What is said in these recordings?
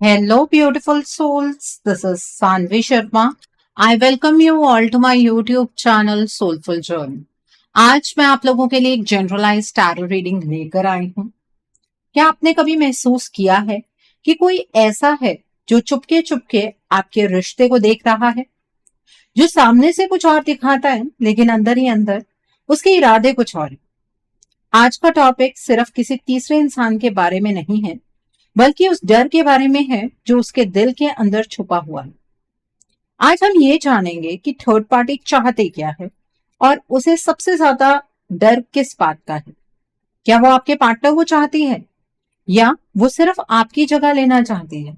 Hello, beautiful souls. This is Sanvi Sharma. I welcome you all to my YouTube channel Soulful Journey. आज मैं आप लोगों के लिए एक जनरलाइज टैरो रीडिंग लेकर आई हूँ। क्या आपने कभी महसूस किया है कि कोई ऐसा है जो चुपके चुपके आपके रिश्ते को देख रहा है, जो सामने से कुछ और दिखाता है लेकिन अंदर ही अंदर उसके इरादे कुछ और हैं। आज का टॉपिक सिर्फ किसी तीसरे इंसान के बारे में नहीं है, बल्कि उस डर के बारे में है जो उसके दिल के अंदर छुपा हुआ है। आज हम ये जानेंगे कि थर्ड पार्टी चाहते क्या है और उसे सबसे ज्यादा डर किस बात का है। क्या वो आपके पार्टनर को चाहती है, या वो सिर्फ आपकी जगह लेना चाहती है,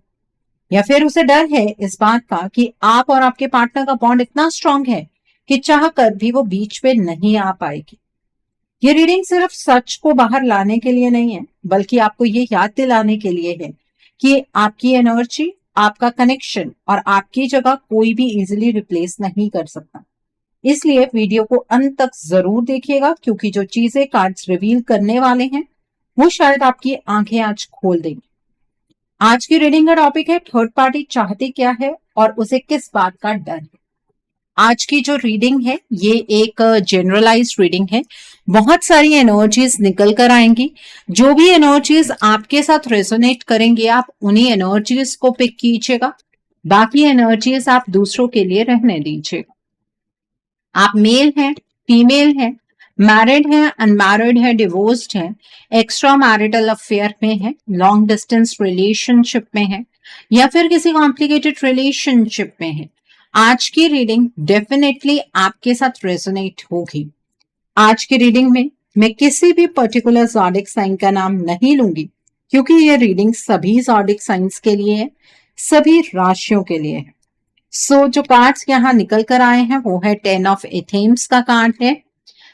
या फिर उसे डर है इस बात का कि आप और आपके पार्टनर का बॉन्ड इतना स्ट्रांग है कि चाह कर भी वो बीच में नहीं आ पाएगी। ये रीडिंग सिर्फ सच को बाहर लाने के लिए नहीं है, बल्कि आपको ये याद दिलाने के लिए है कि आपकी एनर्जी, आपका कनेक्शन और आपकी जगह कोई भी इजीली रिप्लेस नहीं कर सकता। इसलिए वीडियो को अंत तक जरूर देखिएगा, क्योंकि जो चीजें कार्ड्स रिवील करने वाले हैं वो शायद आपकी आंखें आज खोल देंगी। आज की रीडिंग का टॉपिक है थर्ड पार्टी चाहती क्या है और उसे किस बात का डर है। आज की जो रीडिंग है ये एक जनरलाइज्ड रीडिंग है। बहुत सारी एनर्जीज निकल कर आएंगी। जो भी एनर्जीज आपके साथ रेजोनेट करेंगे आप उन्हीं एनर्जीज को पिक कीजिएगा, बाकी एनर्जीज आप दूसरों के लिए रहने दीजिएगा। आप मेल हैं, फीमेल हैं, मैरिड हैं, अनमैरिड है, डिवोर्स्ड हैं, एक्स्ट्रा मैरिटल अफेयर में है, लॉन्ग डिस्टेंस रिलेशनशिप में है, या फिर किसी कॉम्प्लिकेटेड रिलेशनशिप में है, आज की रीडिंग डेफिनेटली आपके साथ रेजोनेट होगी। आज की रीडिंग में मैं किसी भी पर्टिकुलर ज़ोडिक साइन का नाम नहीं लूंगी, क्योंकि ये रीडिंग सभी ज़ोडिक साइंस के लिए है, सभी राशियों के लिए है। जो कार्ड्स यहाँ निकल कर आए हैं वो है 10 ऑफ एथेम्स का कार्ड है,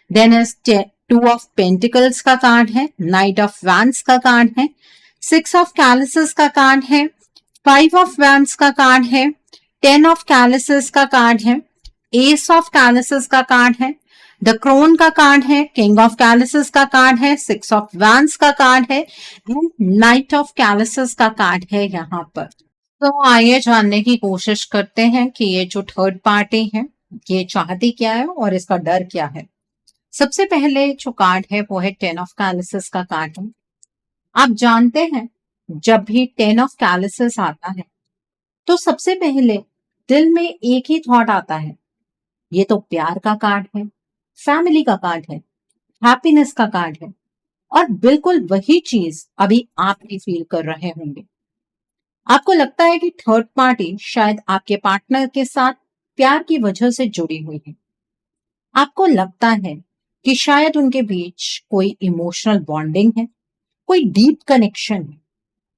देन इज 2 ऑफ पेंटिकल्स का कार्ड है, नाइट ऑफ वैंड्स का कार्ड है, 6 ऑफ कैलिसेस का कार्ड है, 5 ऑफ वैंड्स का कार्ड है, 10 ऑफ कैलिसेस का कार्ड है, एस ऑफ कैलिसेस का कार्ड है, द क्रोन का कार्ड है, किंग ऑफ कैलिसेस का कार्ड है, 6 ऑफ वैंड्स का कार्ड है, नाइट ऑफ कैलिसेस का कार्ड है यहाँ पर। तो आइए जानने की कोशिश करते हैं कि ये जो थर्ड पार्टी है ये चाहती क्या है और इसका डर क्या है। सबसे पहले जो कार्ड है वो है 10 ऑफ कैलिसेस का कार्ड है। आप जानते हैं जब भी 10 ऑफ कैलिसेस आता है तो सबसे पहले दिल में एक ही थॉट आता है, ये तो प्यार का कार्ड है, फैमिली का कार्ड है, हैप्पीनेस का कार्ड है, और बिल्कुल वही चीज अभी आप भी फील कर रहे होंगे। आपको लगता है कि थर्ड पार्टी शायद आपके पार्टनर के साथ प्यार की वजह से जुड़ी हुई है। आपको लगता है कि शायद उनके बीच कोई इमोशनल बॉन्डिंग है, कोई डीप कनेक्शन है,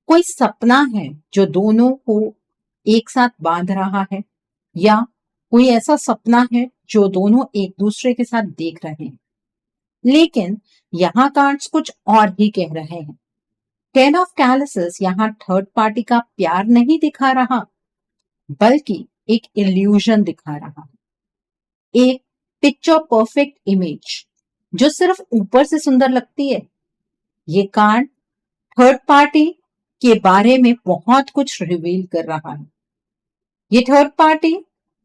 कोई सपना है जो दोनों को एक साथ बांध रहा है, या कोई ऐसा सपना है जो दोनों एक दूसरे के साथ देख रहे हैं। लेकिन यहाँ कार्ड्स कुछ और ही कह रहे हैं। 10 ऑफ कैलिसेस यहाँ थर्ड पार्टी का प्यार नहीं दिखा रहा, बल्कि एक इल्यूजन दिखा रहा है, एक पिक्चर परफेक्ट इमेज जो सिर्फ ऊपर से सुंदर लगती है। ये कार्ड थर्ड पार्टी के बारे में बहुत कुछ रिवील कर रहा है। ये थर्ड पार्टी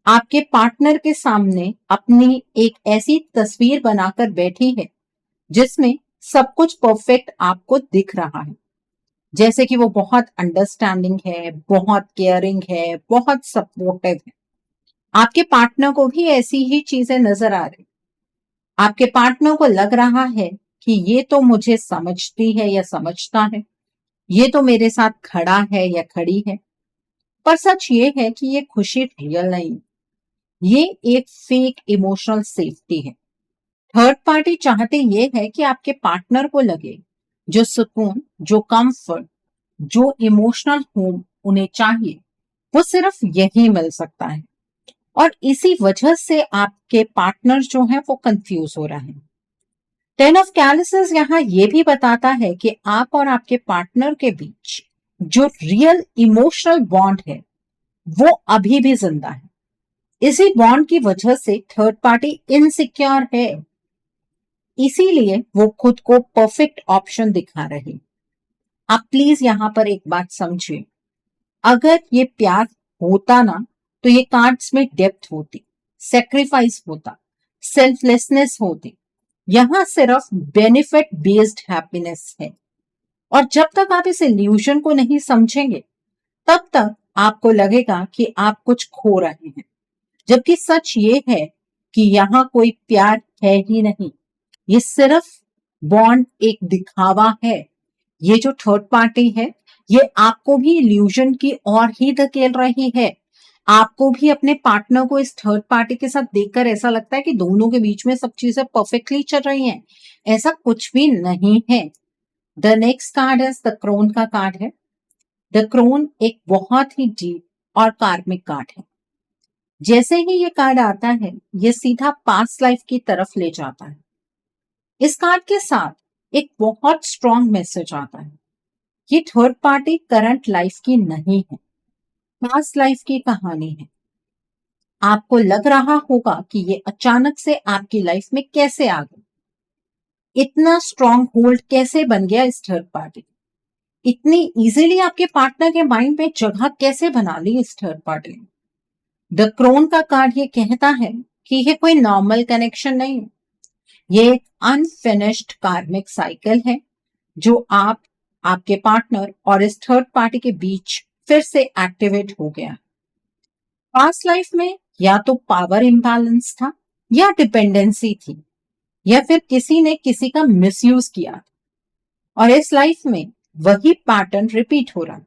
आपके पार्टनर के सामने अपनी एक ऐसी तस्वीर बनाकर बैठी है जिसमें सब कुछ परफेक्ट आपको दिख रहा है, जैसे कि वो बहुत अंडरस्टैंडिंग है, बहुत केयरिंग है, बहुत सपोर्टिव है। आपके पार्टनर को भी ऐसी ही चीजें नजर आ रही। आपके पार्टनर को लग रहा है कि ये तो मुझे समझती है या समझता है, ये तो मेरे साथ खड़ा है या खड़ी है। पर सच ये है कि ये खुशी रियल नहीं, ये एक फेक इमोशनल सेफ्टी है। थर्ड पार्टी चाहते ये है कि आपके पार्टनर को लगे जो सुकून, जो कंफर्ट, जो इमोशनल होम उन्हें चाहिए वो सिर्फ यही मिल सकता है। और इसी वजह से आपके पार्टनर जो है वो कंफ्यूज हो रहे हैं। 10 ऑफ कैलिसेस यहाँ ये भी बताता है कि आप और आपके पार्टनर के बीच जो रियल इमोशनल बॉन्ड है वो अभी भी जिंदा है। इसी बॉन्ड की वजह से थर्ड पार्टी इनसिक्योर है, इसीलिए वो खुद को परफेक्ट ऑप्शन दिखा रहे। आप प्लीज यहां पर एक बात समझिए, अगर ये प्यार होता ना, तो ये कार्ड्स में डेप्थ होती, सेक्रीफाइस होता, सेल्फलेसनेस होती। यहां सिर्फ बेनिफिट बेस्ड हैप्पीनेस है। और जब तक आप इस इल्यूजन को नहीं समझेंगे, तब तक आपको लगेगा कि आप कुछ खो रहे हैं, जबकि सच ये है कि यहाँ कोई प्यार है ही नहीं। ये सिर्फ बॉन्ड एक दिखावा है। ये जो थर्ड पार्टी है, ये आपको भी इल्यूजन की ओर ही धकेल रही है। आपको भी अपने पार्टनर को इस थर्ड पार्टी के साथ देखकर ऐसा लगता है कि दोनों के बीच में सब चीजें परफेक्टली चल रही हैं। ऐसा कुछ भी नहीं है। द नेक्स्ट कार्ड है द क्रोन का कार्ड है। द क्रोन एक बहुत ही डीप और कार्मिक कार्ड है। जैसे ही ये कार्ड आता है, ये सीधा पास्ट लाइफ की तरफ ले जाता है। इस कार्ड के साथ एक बहुत स्ट्रॉन्ग मैसेज आता है। ये थर्ड पार्टी करंट लाइफ की नहीं है, पास्ट लाइफ की कहानी है। आपको लग रहा होगा कि ये अचानक से आपकी लाइफ में कैसे आ गई, इतना स्ट्रॉन्ग होल्ड कैसे बन गया इस थर्ड पार्टी, इतनी इजीली आपके पार्टनर के माइंड में जगह कैसे बना ली इस थर्ड पार्टी ने। द क्रोन का कार्ड ये कहता है कि ये कोई नॉर्मल कनेक्शन नहीं है, ये एक अनफिनिश्ड कार्मिक साइकिल है जो आपके पार्टनर और इस थर्ड पार्टी के बीच फिर से एक्टिवेट हो गया। पास्ट लाइफ में या तो पावर इम्बैलेंस था, या डिपेंडेंसी थी, या फिर किसी ने किसी का मिसयूज किया, और इस लाइफ में वही पैटर्न रिपीट हो रहा है।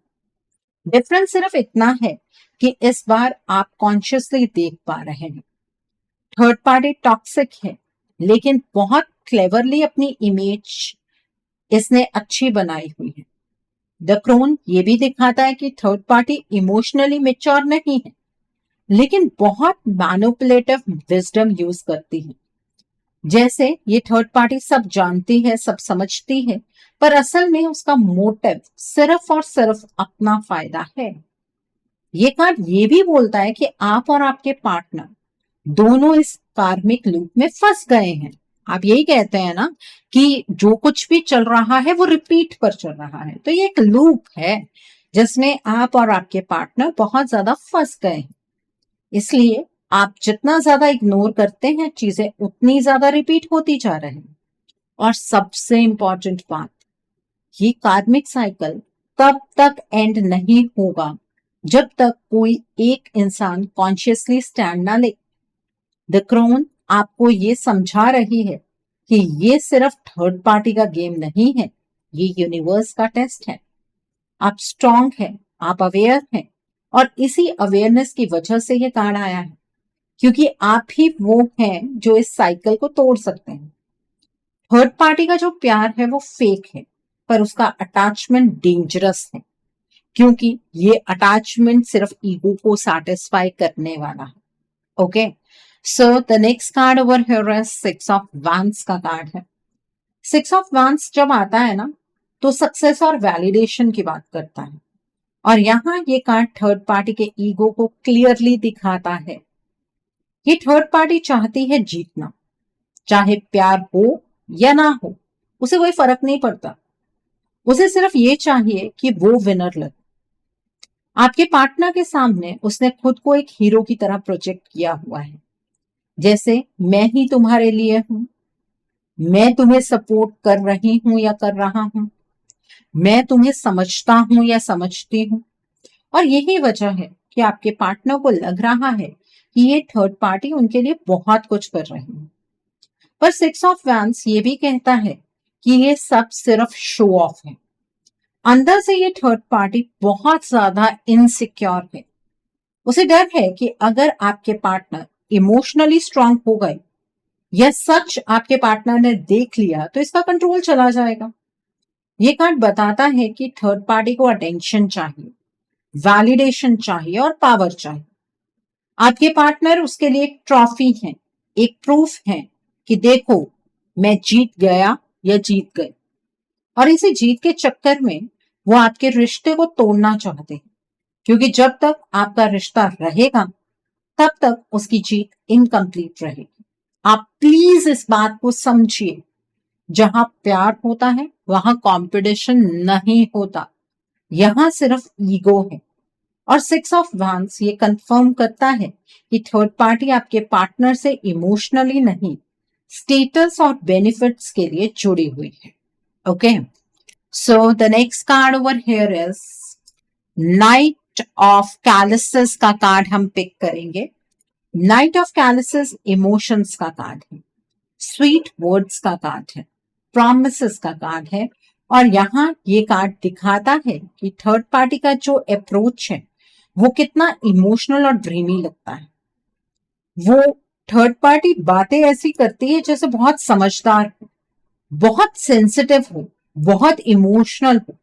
डिफरेंस सिर्फ इतना है कि इस बार आप कॉन्शियसली देख पा रहे हैं। थर्ड पार्टी टॉक्सिक है, लेकिन बहुत क्लेवरली अपनी इमेज इसने अच्छी बनाई हुई है। द क्रोन ये भी दिखाता है कि थर्ड पार्टी इमोशनली मेच्योर नहीं है, लेकिन बहुत मैनिपुलेटिव विजडम यूज करती है। जैसे ये थर्ड पार्टी सब जानती है, सब समझती है, पर असल में उसका मोटिव सिर्फ और सिर्फ अपना फायदा है। ये कार्ड ये भी बोलता है कि आप और आपके पार्टनर दोनों इस कार्मिक लूप में फंस गए हैं। आप यही कहते हैं ना कि जो कुछ भी चल रहा है वो रिपीट पर चल रहा है। तो ये एक लूप है जिसमें आप और आपके पार्टनर बहुत ज्यादा फंस गए हैं। इसलिए आप जितना ज्यादा इग्नोर करते हैं, चीजें उतनी ज्यादा रिपीट होती जा रही हैं। और सबसे इंपॉर्टेंट बात, ये कार्मिक साइकिल तब तक एंड नहीं होगा जब तक कोई एक इंसान कॉन्शियसली स्टैंड ना ले। द क्रोन आपको ये समझा रही है कि ये सिर्फ थर्ड पार्टी का गेम नहीं है, ये यूनिवर्स का टेस्ट है। आप स्ट्रांग हैं, आप अवेयर हैं, और इसी अवेयरनेस की वजह से ये कार्ड आया है, क्योंकि आप ही वो हैं जो इस साइकिल को तोड़ सकते हैं। थर्ड पार्टी का जो प्यार है वो फेक है, पर उसका अटैचमेंट डेंजरस है, क्योंकि ये अटैचमेंट सिर्फ ईगो को सैटिस्फाई करने वाला है। Okay, so the next card over here is six of wands का कार्ड है। सिक्स ऑफ वैंड्स जब आता है ना, तो सक्सेस और वैलिडेशन की बात करता है, और यहाँ ये कार्ड थर्ड पार्टी के ईगो को क्लियरली दिखाता है। ये थर्ड पार्टी चाहती है जीतना, चाहे प्यार हो या ना हो, उसे कोई फर्क नहीं पड़ता। उसे सिर्फ ये चाहिए कि वो विनर लगे। आपके पार्टनर के सामने उसने खुद को एक हीरो की तरह प्रोजेक्ट किया हुआ है, जैसे मैं ही तुम्हारे लिए हूं, मैं तुम्हें सपोर्ट कर रही हूं या कर रहा हूं, मैं तुम्हें समझता हूं या समझती हूं। और यही वजह है कि आपके पार्टनर को लग रहा है कि ये थर्ड पार्टी उनके लिए बहुत कुछ कर रही है। पर सिक्स ऑफ वैंड्स ये भी कहता है कि ये सब सिर्फ शो ऑफ है। अंदर से ये थर्ड पार्टी बहुत ज्यादा इनसिक्योर है। उसे डर है कि अगर आपके पार्टनर इमोशनली स्ट्रांग हो गए या सच आपके पार्टनर ने देख लिया तो इसका कंट्रोल चला जाएगा। ये कार्ड बताता है कि थर्ड पार्टी को अटेंशन चाहिए, वैलिडेशन चाहिए और पावर चाहिए। आपके पार्टनर उसके लिए एक ट्रॉफी है, एक प्रूफ है कि देखो मैं जीत गया या जीत गए। और इसी जीत के चक्कर में वो आपके रिश्ते को तोड़ना चाहते हैं, क्योंकि जब तक आपका रिश्ता रहेगा तब तक उसकी जीत इनकम्प्लीट रहेगी। आप प्लीज इस बात को समझिए, जहां प्यार होता है वहां कंपटीशन नहीं होता, यहां सिर्फ ईगो है। और 6 ऑफ वांस ये कंफर्म करता है कि थर्ड पार्टी आपके पार्टनर से इमोशनली नहीं, स्टेटस और बेनिफिट्स के लिए जुड़ी हुई है। Okay, so the next card over here is knight of chalices का कार्ड हम पिक करेंगे। नाइट ऑफ कैलिसेस इमोशंस का कार्ड है, स्वीट वर्ड्स का कार्ड है, प्रॉमिसेस का कार्ड है, और यहाँ ये कार्ड दिखाता है कि थर्ड पार्टी का जो अप्रोच है वो कितना इमोशनल और ड्रीमी लगता है। वो थर्ड पार्टी बातें ऐसी करती है जैसे बहुत समझदार हो, बहुत सेंसिटिव हो, बहुत इमोशनल हो।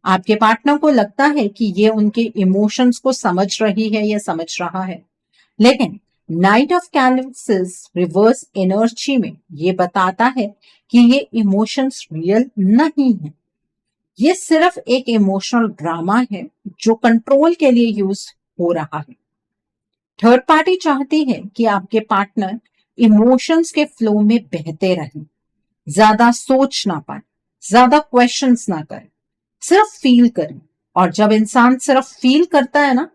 आपके पार्टनर को लगता है कि ये उनके इमोशंस को समझ रही है या समझ रहा है, लेकिन night of calyces reverse energy में ये बताता है कि ये इमोशंस रियल नहीं है, ये सिर्फ एक इमोशनल ड्रामा है जो कंट्रोल के लिए यूज हो रहा है। थर्ड पार्टी चाहती है कि आपके पार्टनर इमोशंस के फ्लो में बहते रहें, ज्यादा सोच ना पाए, ज्यादा क्वेश्चंस ना करें, सिर्फ फील करें। और जब इंसान सिर्फ फील करता है ना,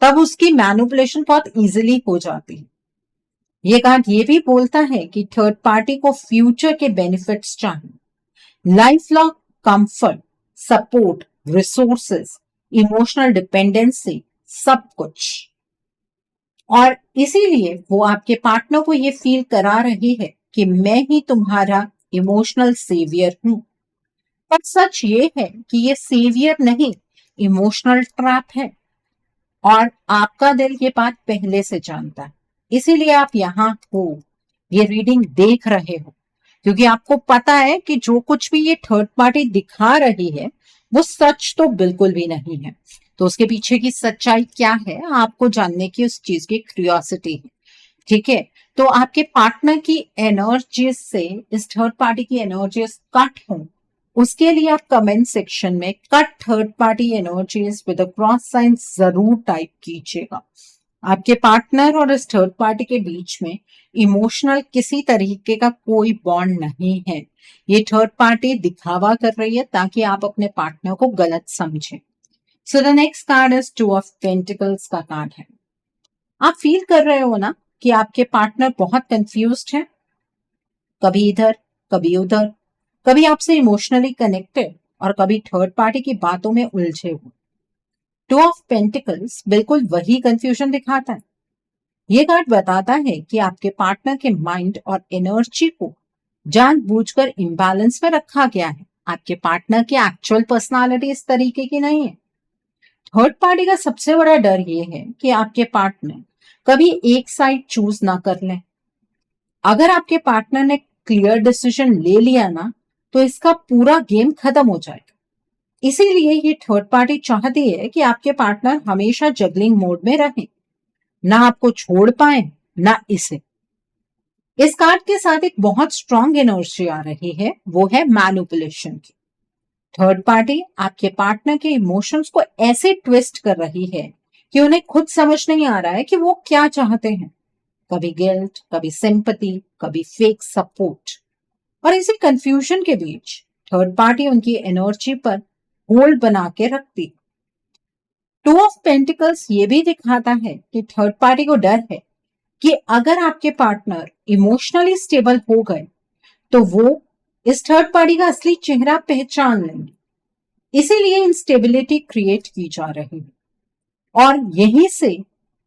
तब उसकी मैनिपुलेशन बहुत इजीली हो जाती है। ये कार्ड ये भी बोलता है कि थर्ड पार्टी को फ्यूचर के बेनिफिट्स चाहिए, life long comfort, support, resources, emotional dependency, सब कुछ। और इसीलिए वो आपके पार्टनर को ये फील करा रही है कि मैं ही तुम्हारा इमोशनल सेवियर हूं। पर सच ये है कि ये सेवियर नहीं, इमोशनल ट्रैप है, और आपका दिल ये बात पहले से जानता है। इसीलिए आप यहाँ हो, ये रीडिंग देख रहे हो, क्योंकि आपको पता है कि जो कुछ भी ये थर्ड पार्टी दिखा रही है वो सच तो बिल्कुल भी नहीं है। तो उसके पीछे की सच्चाई क्या है आपको जानने की उस चीज की क्यूरियोसिटी है। ठीक है, तो आपके पार्टनर की एनर्जी से इस थर्ड पार्टी की एनर्जीज कट हो, उसके लिए आप कमेंट सेक्शन में cut third party energies with cross sign जरूर टाइप कीजिएगा। आपके पार्टनर और इस थर्ड पार्टी के बीच में इमोशनल किसी तरीके का कोई बॉन्ड नहीं है। ये थर्ड पार्टी दिखावा कर रही है ताकि आप अपने पार्टनर को गलत समझें। सो the next card is 2 of pentacles का कार्ड है। आप फील कर रहे हो ना कि आपके पार्टनर बहुत कंफ्यूज्ड है, कभी इधर कभी उधर, कभी आपसे इमोशनली कनेक्टेड और कभी थर्ड पार्टी की बातों में उलझे हुए। 2 ऑफ पेंटिकल्स बिल्कुल वही कंफ्यूजन दिखाता है। ये कार्ड बताता है कि आपके पार्टनर के माइंड और एनर्जी को जानबूझकर इम्बैलेंस में रखा गया है। आपके पार्टनर की एक्चुअल पर्सनालिटी इस तरीके की नहीं है। थर्ड पार्टी का सबसे बड़ा डर ये है कि आपके पार्टनर कभी एक साइड चूज ना कर लें। अगर आपके पार्टनर ने क्लियर डिसीजन ले लिया ना, तो इसका पूरा गेम खत्म हो जाएगा। इसीलिए ये थर्ड पार्टी चाहती है कि आपके पार्टनर हमेशा जगलिंग मोड में रहे, ना आपको छोड़ पाए ना इसे। इस कार्ड के साथ एक बहुत स्ट्रांग एनर्जी आ रही है, वो है मैनिपुलेशन की। थर्ड पार्टी आपके पार्टनर के इमोशंस को ऐसे ट्विस्ट कर रही है कि उन्हें खुद समझ नहीं आ रहा है कि वो क्या चाहते हैं। कभी गिल्ट, कभी सिंपैथी, कभी फेक सपोर्ट। और इसी कंफ्यूजन के बीच थर्ड पार्टी उनकी एनर्जी पर होल्ड बना के रखती। 2 ऑफ पेंटिकल्स ये भी दिखाता है कि थर्ड पार्टी को डर है कि अगर आपके पार्टनर इमोशनली स्टेबल हो गए तो वो इस थर्ड पार्टी का असली चेहरा पहचान लेंगे। इसीलिए इंस्टेबिलिटी क्रिएट की जा रही है और यहीं से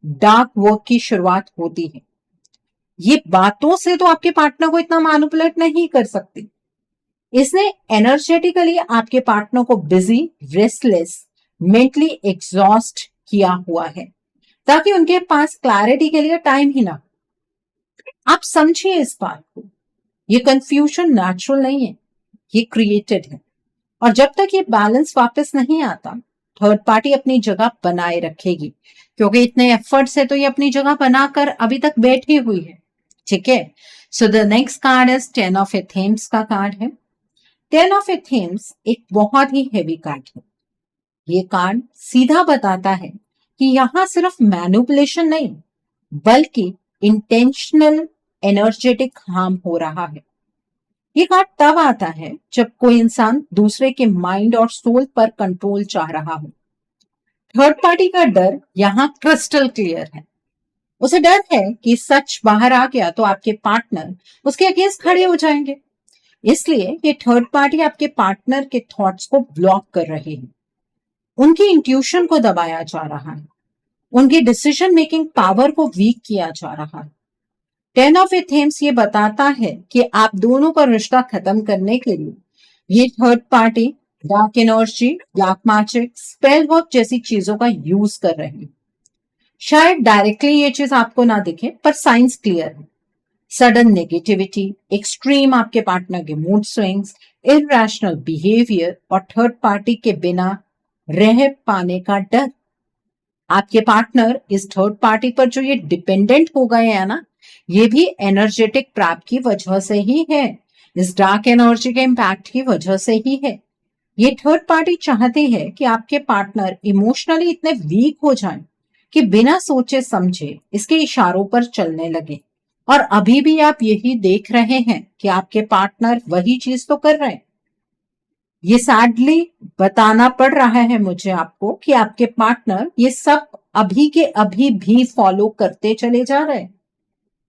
डार्क वर्क की शुरुआत होती है। ये बातों से तो आपके पार्टनर को इतना मैनिपुलेट नहीं कर सकती। इसने एनर्जेटिकली आपके पार्टनर को बिजी, रेस्टलेस, मेंटली एग्जॉस्ट किया हुआ है ताकि उनके पास क्लैरिटी के लिए टाइम ही ना। आप समझिए इस बात को, ये कंफ्यूजन नेचुरल नहीं है, ये क्रिएटेड है। और जब तक ये बैलेंस वापस नहीं आता, थर्ड पार्टी अपनी जगह बनाए रखेगी, क्योंकि इतने एफर्ट से तो ये अपनी जगह बनाकर अभी तक बैठी हुई है। ठीक है, so the next card is 10 of athames का कार्ड है। 10 ऑफ एथेम्स एक बहुत ही हेवी कार्ड है। ये कार्ड सीधा बताता है कि यहां सिर्फ मैनिपुलेशन नहीं, बल्कि इंटेंशनल एनर्जेटिक हार्म हो रहा है। ये कार्ड तब आता है जब कोई इंसान दूसरे के माइंड और सोल पर कंट्रोल चाह रहा हो। थर्ड पार्टी का डर यहाँ क्रिस्टल क्लियर है। उसे डर है कि सच बाहर आ गया तो आपके पार्टनर उसके अगेंस्ट खड़े हो जाएंगे। इसलिए ये थर्ड पार्टी आपके पार्टनर के थॉट्स को ब्लॉक कर रहे हैं, उनकी इंट्यूशन को दबाया जा रहा है, उनकी डिसीजन मेकिंग पावर को वीक किया जा रहा है। 10 ऑफ एथेम्स ये बताता है कि आप दोनों का रिश्ता खत्म करने के लिए ये third party dark energy, black magic, spell work जैसी चीजों का यूज कर रहे हैं। शायद डायरेक्टली ये चीज आपको ना दिखे, पर साइंस क्लियर है। सडन नेगेटिविटी, एक्सट्रीम आपके पार्टनर के मूड स्विंग्स, इरैशनल बिहेवियर और थर्ड पार्टी के बिना रह पाने का डर। आपके पार्टनर इस थर्ड पार्टी पर जो ये डिपेंडेंट हो गए हैं ना, ये भी एनर्जेटिक ट्रैप की वजह से ही है, इस डार्क एनर्जी के इम्पैक्ट की वजह से ही है। ये थर्ड पार्टी चाहती है कि आपके पार्टनर इमोशनली इतने वीक हो जाएं कि बिना सोचे समझे इसके इशारों पर चलने लगे। और अभी भी आप यही देख रहे हैं कि आपके पार्टनर वही चीज तो कर रहे हैं। ये सैडली बताना पड़ रहा है मुझे आपको कि आपके पार्टनर ये सब अभी के अभी भी फॉलो करते चले जा रहे हैं।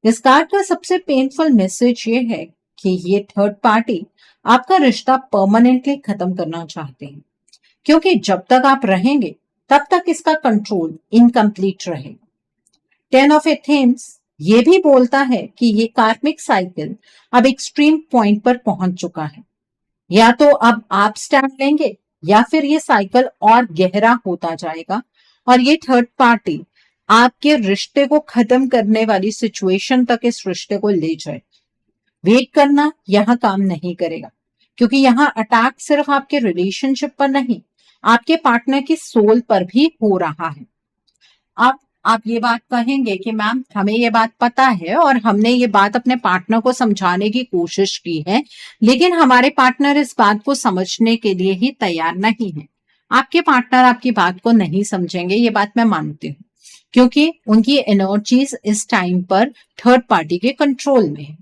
इस कार्ड का सबसे पेनफुल मैसेज ये है कि ये थर्ड पार्टी आपका रिश्ता परमानेंटली खत्म करना चाहते हैं, क्योंकि जब तक आप रहेंगे तब तक इसका कंट्रोल इनकम्प्लीट रहेगा। 10 ऑफ एथेम्स ये भी बोलता है कि ये कार्मिक साइकिल अब एक्सट्रीम पॉइंट पर पहुंच चुका है। या तो अब आप स्टैंड लेंगे या फिर ये साइकिल और गहरा होता जाएगा और ये थर्ड पार्टी आपके रिश्ते को खत्म करने वाली सिचुएशन तक इस रिश्ते को ले जाए। वेट करना यहाँ काम नहीं करेगा, क्योंकि यहाँ अटैक सिर्फ आपके रिलेशनशिप पर नहीं, आपके पार्टनर की सोल पर भी हो रहा है। अब आप ये बात कहेंगे कि मैम हमें ये बात पता है और हमने ये बात अपने पार्टनर को समझाने की कोशिश की है, लेकिन हमारे पार्टनर इस बात को समझने के लिए ही तैयार नहीं है। आपके पार्टनर आपकी बात को नहीं समझेंगे, ये बात मैं मानती हूँ, क्योंकि उनकी एनर्जीज इस टाइम पर थर्ड पार्टी के कंट्रोल में है।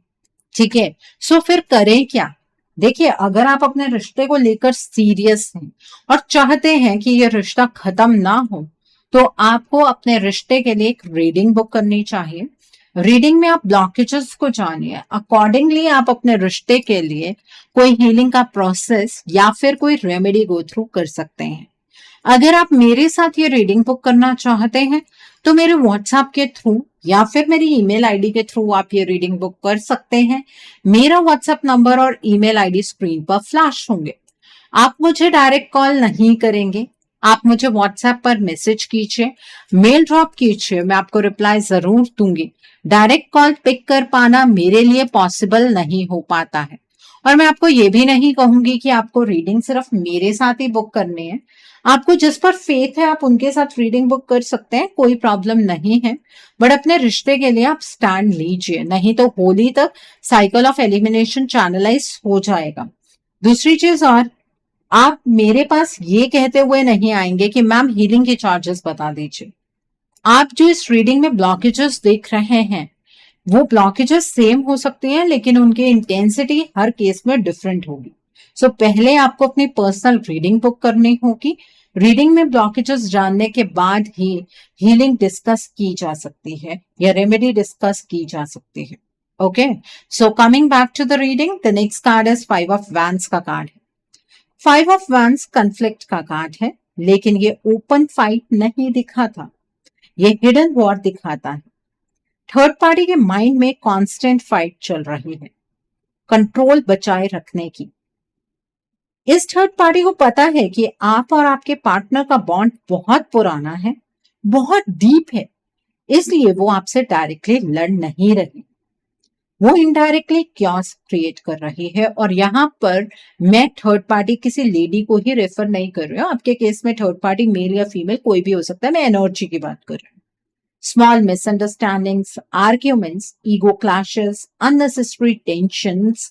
ठीक है, सो फिर करें क्या? देखिए, अगर आप अपने रिश्ते को लेकर सीरियस हैं और चाहते हैं कि ये रिश्ता खत्म ना हो, तो आपको अपने रिश्ते के लिए एक रीडिंग बुक करनी चाहिए। रीडिंग में आप ब्लॉकेजेस को जानिए, अकॉर्डिंगली आप अपने रिश्ते के लिए कोई हीलिंग का प्रोसेस या फिर कोई रेमेडी गो थ्रू कर सकते हैं। अगर आप मेरे साथ ये रीडिंग बुक करना चाहते हैं तो मेरे व्हाट्सएप के थ्रू या फिर मेरी ईमेल आईडी के थ्रू आप ये रीडिंग बुक कर सकते हैं। मेरा व्हाट्सएप नंबर और ईमेल आईडी स्क्रीन पर फ्लैश होंगे। आप मुझे डायरेक्ट कॉल नहीं करेंगे, आप मुझे व्हाट्सएप पर मैसेज कीजिए, मेल ड्रॉप कीजिए, मैं आपको रिप्लाई जरूर दूंगी। डायरेक्ट कॉल पिक कर पाना मेरे लिए पॉसिबल नहीं हो पाता है, और मैं आपको ये भी नहीं कहूंगी कि आपको रीडिंग सिर्फ मेरे साथ ही बुक करनी है। आपको जिस पर फेथ है आप उनके साथ रीडिंग बुक कर सकते हैं, कोई प्रॉब्लम नहीं है। बट अपने रिश्ते के लिए आप स्टैंड लीजिए, नहीं तो होली तक साइकिल ऑफ एलिमिनेशन चैनलाइज हो जाएगा। दूसरी चीज, और आप मेरे पास ये कहते हुए नहीं आएंगे कि मैम हीलिंग के चार्जेस बता दीजिए। आप जो इस रीडिंग में ब्लॉकेजेस देख रहे हैं वो ब्लॉकेजेस सेम हो सकते हैं, लेकिन उनकी इंटेंसिटी हर केस में डिफरेंट होगी। सो पहले आपको अपनी पर्सनल रीडिंग बुक करनी होगी। रीडिंग में ब्लॉकेजेस जानने के बाद ही हीलिंग डिस्कस की जा सकती है या रेमेडी डिस्कस की जा सकती है। Okay, so coming back to the reading, the next card is 5 of wands का कार्ड है। 5 ऑफ वैंड्स कन्फ्लिक्ट का कार्ड है, लेकिन ये ओपन फाइट नहीं दिखाता, ये हिडन वॉर दिखाता है। थर्ड पार्टी के माइंड में कांस्टेंट फाइट चल रही है कंट्रोल बचाए रखने की। इस थर्ड पार्टी को पता है कि आप और आपके पार्टनर का बॉन्ड बहुत पुराना है, बहुत डीप है, इसलिए वो आपसे डायरेक्टली लड़ नहीं रही, वो इनडायरेक्टली क्योस क्रिएट कर रही है। और यहाँ पर मैं थर्ड पार्टी किसी लेडी को ही रेफर नहीं कर रही हूँ, आपके केस में थर्ड पार्टी मेल या फीमेल कोई भी हो सकता है, मैं एनर्जी की बात कर रही हूँ। Small misunderstandings, arguments, ego clashes, unnecessary tensions,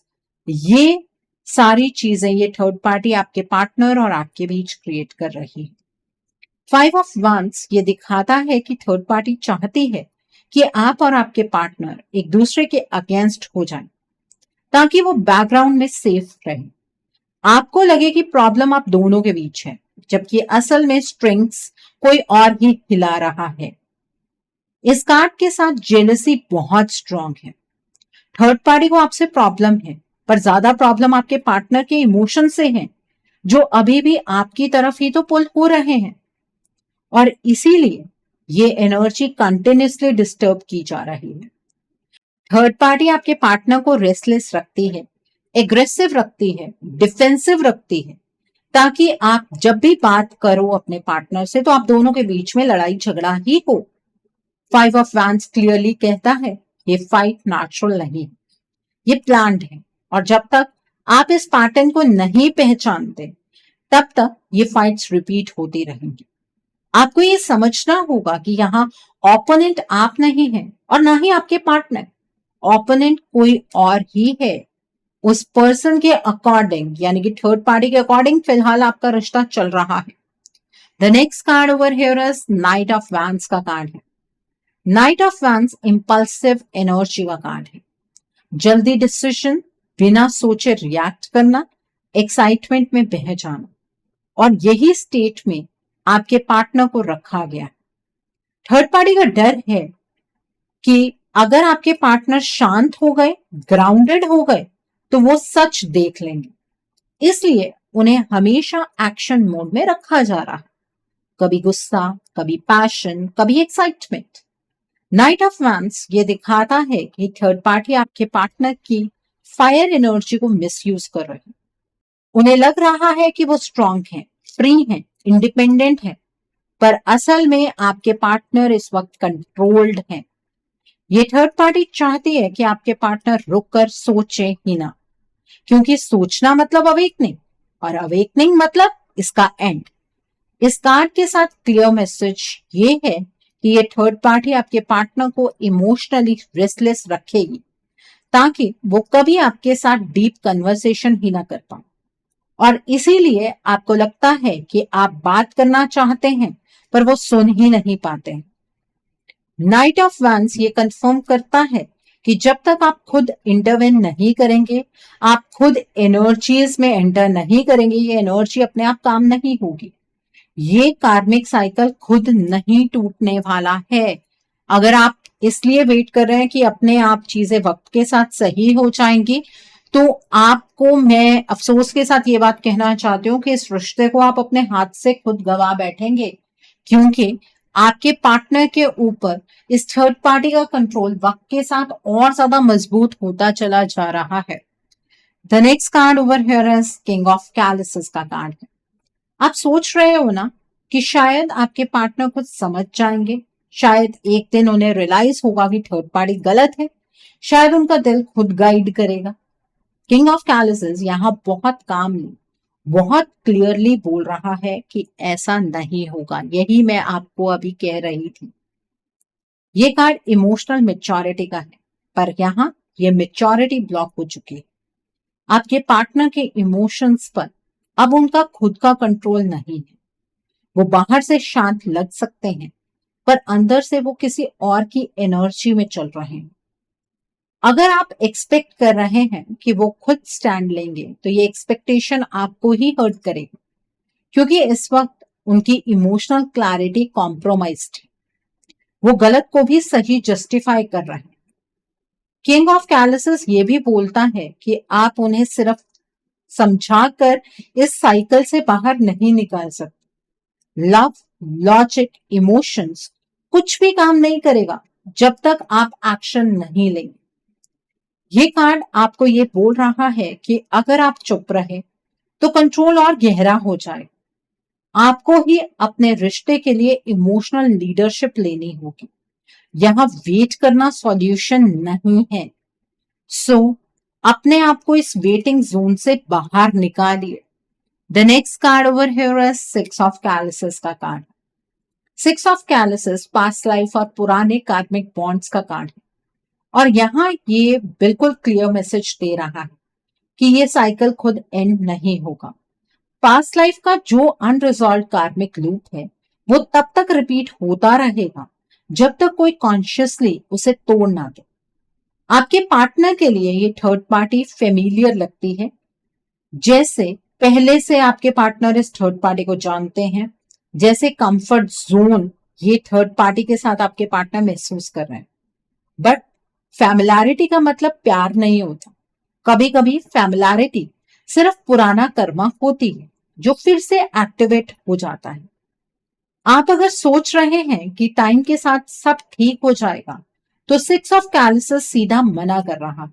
ये सारी चीजें ये थर्ड पार्टी आपके पार्टनर और आपके बीच क्रिएट कर रही है। 5 ऑफ वंस ये दिखाता है कि थर्ड पार्टी चाहती है कि आप और आपके पार्टनर एक दूसरे के अगेंस्ट हो जाएं, ताकि वो बैकग्राउंड में सेफ रहे। आपको लगे कि प्रॉब्लम आप दोनों के बीच है, जबकि असल में स्ट्रेंथ्स कोई और ही हिला रहा है। इस कार्ड के साथ जेलसी बहुत स्ट्रांग है। थर्ड पार्टी को आपसे प्रॉब्लम है, पर ज्यादा प्रॉब्लम आपके पार्टनर के इमोशन से है, जो अभी भी आपकी तरफ ही तो पुल हो रहे हैं, और इसीलिए ये एनर्जी कंटिन्यूसली डिस्टर्ब की जा रही है। थर्ड पार्टी आपके पार्टनर को रेस्टलेस रखती है, एग्रेसिव रखती है, डिफेंसिव रखती है, ताकि आप जब भी बात करो अपने पार्टनर से तो आप दोनों के बीच में लड़ाई झगड़ा ही हो। 5 ऑफ वैंड्स क्लियरली कहता है ये फाइट नेचुरल नहीं, ये प्लान्ड है, और जब तक आप इस पैटर्न को नहीं पहचानते तब तक ये फाइट्स रिपीट होती रहेंगी। आपको ये समझना होगा कि यहाँ ओपोनेंट आप नहीं है और ना ही आपके पार्टनर, ओपोनेंट कोई और ही है। उस पर्सन के अकॉर्डिंग, यानी कि थर्ड पार्टी के अकॉर्डिंग फिलहाल आपका रिश्ता चल रहा है। The next card over here is knight of wands का कार्ड है। Night of wands impulsive energy का कार्ड है। जल्दी डिसीजन, बिना सोचे रिएक्ट करना, एक्साइटमेंट में बह जाना, और यही स्टेट में आपके पार्टनर को रखा गया। थर्ड पार्टी का डर है कि अगर आपके पार्टनर शांत हो गए, ग्राउंडेड हो गए, तो वो सच देख लेंगे, इसलिए उन्हें हमेशा एक्शन मोड में रखा जा रहा है। कभी गुस्सा, कभी पैशन, कभी एक्साइटमेंट। नाइट ऑफ वैंड्स ये दिखाता है कि थर्ड पार्टी आपके पार्टनर की फायर एनर्जी को मिसयूज कर रहे हैं। उन्हें लग रहा है कि वो स्ट्रांग हैं, फ्री हैं, इंडिपेंडेंट हैं, पर असल में आपके पार्टनर इस वक्त कंट्रोल्ड हैं। ये थर्ड पार्टी चाहती है कि आपके पार्टनर रुककर सोचे ही ना, क्योंकि सोचना मतलब अवेकनिंग, और अवेकनिंग मतलब इसका एंड। इस कार्ड के साथ क्लियर मैसेज ये है कि ये थर्ड पार्टी आपके पार्टनर को इमोशनली रेस्टलेस रखेगी, ताकि वो कभी आपके साथ डीप कन्वर्सेशन ही ना कर पाए, और इसीलिए आपको लगता है कि आप बात करना चाहते हैं पर वो सुन ही नहीं पाते हैं। नाइट ऑफ वैंड्स ये कंफर्म करता है कि जब तक आप खुद इंटरवेन नहीं करेंगे, आप खुद एनर्जीज में एंटर नहीं करेंगे, ये एनर्जी अपने आप काम नहीं होगी। ये कार्मिक साइकिल खुद नहीं टूटने वाला है। अगर आप इसलिए वेट कर रहे हैं कि अपने आप चीजें वक्त के साथ सही हो जाएंगी, तो आपको मैं अफसोस के साथ ये बात कहना चाहती हूँ कि इस रिश्ते को आप अपने हाथ से खुद गवा बैठेंगे, क्योंकि आपके पार्टनर के ऊपर इस थर्ड पार्टी का कंट्रोल वक्त के साथ और ज्यादा मजबूत होता चला जा रहा है। The next card over here is king of chalices का कार्ड है। आप सोच रहे हो ना कि शायद आपके पार्टनर खुद समझ जाएंगे, शायद एक दिन उन्हें रियलाइज होगा कि थर्ड पार्टी गलत है, शायद उनका दिल खुद गाइड करेगा। किंग ऑफ कैलिसेस यहाँ बहुत कामली, बहुत क्लियरली बोल रहा है कि ऐसा नहीं होगा। यही मैं आपको अभी कह रही थी। ये कार्ड इमोशनल मेच्योरिटी का है, पर यहाँ ये मेच्योरिटी ब्लॉक हो चुकी है। आपके पार्टनर के इमोशंस पर अब उनका खुद का कंट्रोल नहीं है। वो बाहर से शांत लग सकते हैं, पर अंदर से वो किसी और की एनर्जी में चल रहे हैं। अगर आप एक्सपेक्ट कर रहे हैं कि वो खुद स्टैंड लेंगे, तो ये एक्सपेक्टेशन आपको ही हर्ट करेगा, क्योंकि इस वक्त उनकी इमोशनल क्लैरिटी कॉम्प्रोमाइज्ड है। वो गलत को भी सही जस्टिफाई कर रहे हैं। किंग ऑफ कैलिसेस ये भी बोलता है कि आप उन्हें सिर्फ समझाकर इस साइकिल से बाहर नहीं निकाल सकते। लव, लॉजिक, इमोशंस कुछ भी काम नहीं करेगा जब तक आप एक्शन नहीं लेंगे। ये कार्ड आपको ये बोल रहा है कि अगर आप चुप रहे तो कंट्रोल और गहरा हो जाए। आपको ही अपने रिश्ते के लिए इमोशनल लीडरशिप लेनी होगी। यहाँ वेट करना सॉल्यूशन नहीं है। सो अपने आप को इस वेटिंग जोन से बाहर निकालिए। The next card over here is 6 of chalices का card. 6 of chalices past life और पुराने कार्मिक बॉन्ड्स का कार्ड है, और यहाँ ये बिल्कुल क्लियर मैसेज दे रहा है कि ये साइकिल खुद एंड नहीं होगा। पास्ट लाइफ का जो अनरिजॉल्व कार्मिक लूप है वो तब तक रिपीट होता रहेगा जब तक कोई कॉन्शियसली उसे तोड़ ना दे। आपके पार्टनर के लिए ये थर्ड पार्टी फेमिलियर लगती है, जैसे पहले से आपके पार्टनर इस थर्ड पार्टी को जानते हैं, जैसे कंफर्ट जोन ये थर्ड पार्टी के साथ आपके पार्टनर महसूस कर रहे हैं। बट फैमिलैरिटी का मतलब प्यार नहीं होता। कभी कभी फैमिलैरिटी सिर्फ पुराना कर्मा होती है जो फिर से एक्टिवेट हो जाता है। आप अगर सोच रहे हैं कि टाइम के साथ सब ठीक हो जाएगा, तो 6 ऑफ कैलिसेस सीधा मना कर रहा है।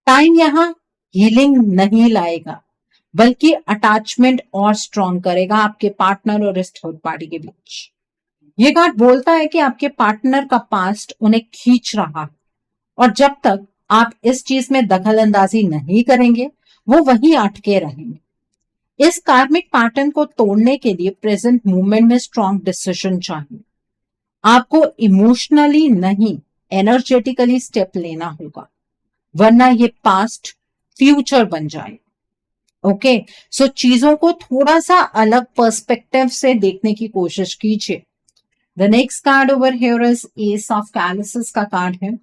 टाइम यहाँ हीलिंग नहीं लाएगा, बल्कि अटैचमेंट और स्ट्रॉन्ग करेगा आपके पार्टनर और इस थर्ड पार्टी के बीच। ये कार्ड बोलता है कि आपके पार्टनर का पास्ट उन्हें खींच रहा है, और जब तक आप इस चीज में दखल अंदाजी नहीं करेंगे, वो वहीं अटके रहेंगे। इस कार्मिक पैटर्न को तोड़ने के लिए प्रेजेंट मूवमेंट में स्ट्रॉन्ग डिसीजन चाहिए। आपको इमोशनली नहीं, एनर्जेटिकली स्टेप लेना होगा, वरना ये पास्ट फ्यूचर बन जाए। ओके, सो चीजों को थोड़ा सा अलग पर्सपेक्टिव से देखने की कोशिश कीजिए। The next card over here is ace of chalices का कार्ड है।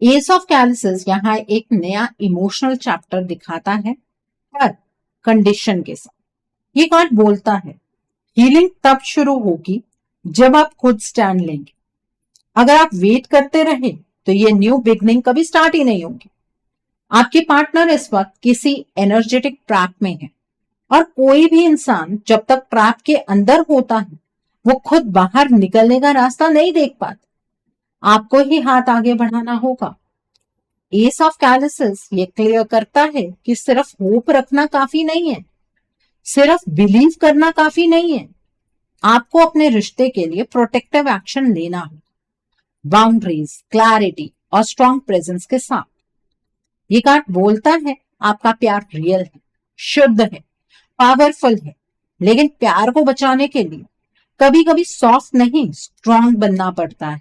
एस ऑफ कैलिसेस यहाँ एक नया इमोशनल चैप्टर दिखाता है, पर कंडीशन के साथ। ये कार्ड बोलता है हीलिंग तब शुरू होगी जब आप खुद स्टैंड लेंगे। अगर आप वेट करते रहे तो ये न्यू बिगनिंग कभी स्टार्ट ही नहीं होगी। आपके पार्टनर इस वक्त किसी एनर्जेटिक ट्रैप में है, और कोई भी इंसान जब तक ट्रैप के अंदर होता है वो खुद बाहर निकलने का रास्ता नहीं देख पाता। आपको ही हाथ आगे बढ़ाना होगा। एस ऑफ कैलिसेस ये क्लियर करता है कि सिर्फ होप रखना काफी नहीं है, सिर्फ बिलीव करना काफी नहीं है। आपको अपने रिश्ते के लिए प्रोटेक्टिव एक्शन लेना है, बाउंड्रीज, क्लैरिटी और स्ट्रॉन्ग प्रेजेंस के साथ। ये कार्ड बोलता है आपका प्यार रियल है, शुद्ध है, पावरफुल है, लेकिन प्यार को बचाने के लिए कभी कभी सॉफ्ट नहीं, स्ट्रॉन्ग बनना पड़ता है।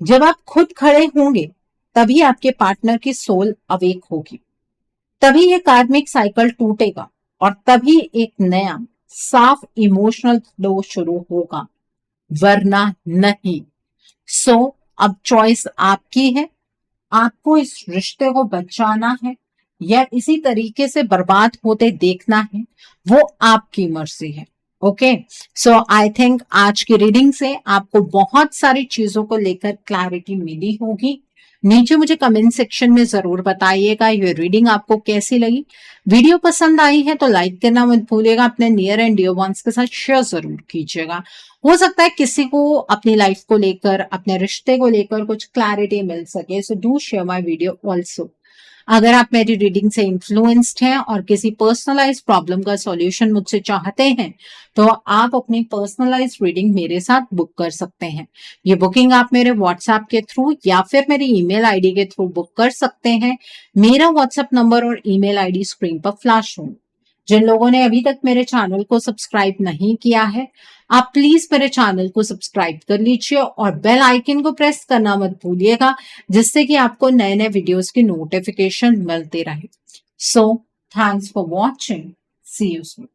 जब आप खुद खड़े होंगे तभी आपके पार्टनर की सोल अवेक होगी, तभी ये कार्मिक साइकिल टूटेगा, और तभी एक नया साफ इमोशनल फ्लो शुरू होगा, वरना नहीं। सो अब चॉइस आपकी है। आपको इस रिश्ते को बचाना है या इसी तरीके से बर्बाद होते देखना है, वो आपकी मर्जी है। ओके, सो आई थिंक आज की रीडिंग से आपको बहुत सारी चीजों को लेकर क्लैरिटी मिली होगी। नीचे मुझे कमेंट सेक्शन में जरूर बताइएगा ये रीडिंग आपको कैसी लगी। वीडियो पसंद आई है तो लाइक करना मत भूलिएगा, अपने नियर एंड डियर वंस के साथ शेयर जरूर कीजिएगा। हो सकता है किसी को अपनी लाइफ को लेकर, अपने रिश्ते को लेकर कुछ क्लैरिटी मिल सके, so do share my video also. अगर आप मेरी रीडिंग से इन्फ्लुएंस्ड हैं और किसी पर्सनलाइज प्रॉब्लम का सॉल्यूशन मुझसे चाहते हैं, तो आप अपनी पर्सनलाइज रीडिंग मेरे साथ बुक कर सकते हैं। ये बुकिंग आप मेरे व्हाट्सएप के थ्रू या फिर मेरी ईमेल आईडी के थ्रू बुक कर सकते हैं। मेरा व्हाट्सएप नंबर और ईमेल आईडी स्क्रीन पर फ्लैश होंगे। जिन लोगों ने अभी तक मेरे चैनल को सब्सक्राइब नहीं किया है, आप प्लीज मेरे चैनल को सब्सक्राइब कर लीजिए और बेल आइकन को प्रेस करना मत भूलिएगा, जिससे कि आपको नए नए वीडियोस की नोटिफिकेशन मिलते रहे। So thanks for watching, see you soon.